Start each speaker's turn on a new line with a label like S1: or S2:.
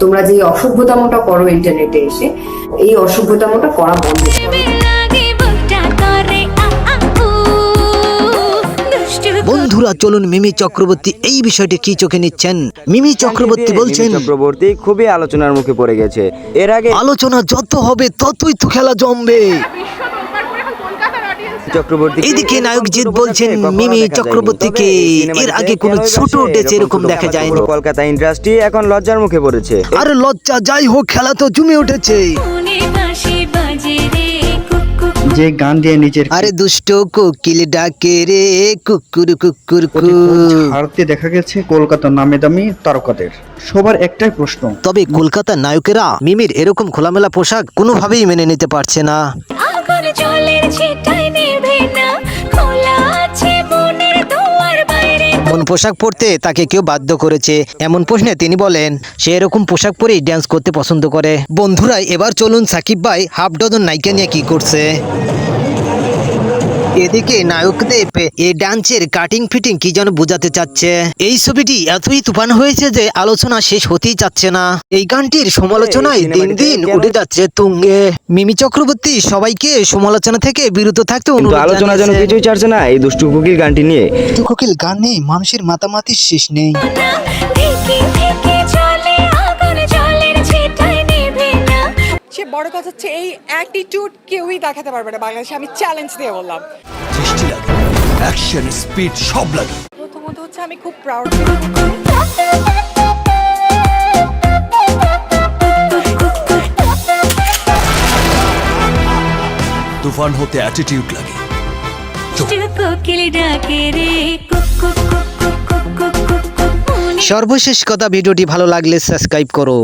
S1: তোমরা যে অসভ্যতামোটা করো ইন্টারনেটে এসে, এই অসভ্যতামোটা করা বন্ধ করো।
S2: বন্ধুরা চলুন মিমি চক্রবর্তী এই বিষয়টি কি চোখে নিচ্ছেন। মিমি চক্রবর্তী বলছেন,
S3: চক্রবর্তী খুবই আলোচনার মুখে পড়ে গেছে। এর আগে
S2: আলোচনা যত হবে ততই তো খেলা জমবে।
S3: চক্রবর্তী
S2: এদিকে নায়কজিৎ বলছেন মিমি চক্রবর্তীকে এর আগে কোনো ছোট ডেচে এরকম দেখা যায়নি।
S3: কলকাতা ইন্ডাস্ট্রি এখন লজ্জার মুখে পড়েছে।
S2: আর লজ্জা যাই হোক, খেলা তো জমে উঠেছে।
S4: যে গান দিয়ে নিজের
S2: আরে দুষ্ট কোকিল ডাকে রে কুকুর কুকুর
S4: হারতে দেখা গেছে কলকাতা নামে দামি তারকাদের। সবার একটাই প্রশ্ন,
S2: তবে কলকাতার নায়কেরা মিমির এরকম খোলামেলা পোশাক কোনোভাবেই মেনে নিতে পারছে না। কোন পোশাক পরতে তাকে কেউ বাধ্য করেছে এমন প্রশ্নে তিনি বলেন সে এরকম পোশাক পরেই ড্যান্স করতে পছন্দ করে। বন্ধুরা এবার চলুন সাকিব ভাই হাফ ডজন নায়িকা নিয়ে কি করছে। এদিকে নায়কদেব এই ডান্সের কাটিং ফিটিং কি যেন বোঝাতে চাচ্ছে। এই ছবিটি এতই তুফান হয়েছে যে আলোচনা শেষ হতেই চাচ্ছে না। এই গানটির সমালোচনায় দিন দিন উঠে যাচ্ছে তুঙ্গে। মিমি চক্রবর্তী সবাইকে সমালোচনা থেকে বিরত থাকতে অনুরোধ
S3: আলোচনা যেন কিছুই ছাড়ছে না এই দুষ্টু কোকিল গানটি নিয়ে।
S2: দুষ্টু কোকিল গান নেই, মানুষের মাতামাতির শেষ নেই।
S5: বড় কথা হচ্ছে এই অ্যাটিটিউড কেউই দেখাতে পারবে না বাংলাদেশে, আমি চ্যালেঞ্জ দিয়ে বললাম।
S6: সৃষ্টি লাগে, অ্যাকশন, স্পিড সব লাগে।
S5: প্রথমত হচ্ছে আমি খুব প্রাউড।
S6: তুফান হতে অ্যাটিটিউড লাগে।
S2: সর্বশেষ কথা, ভিডিওটি ভালো লাগলে সাবস্ক্রাইব করো।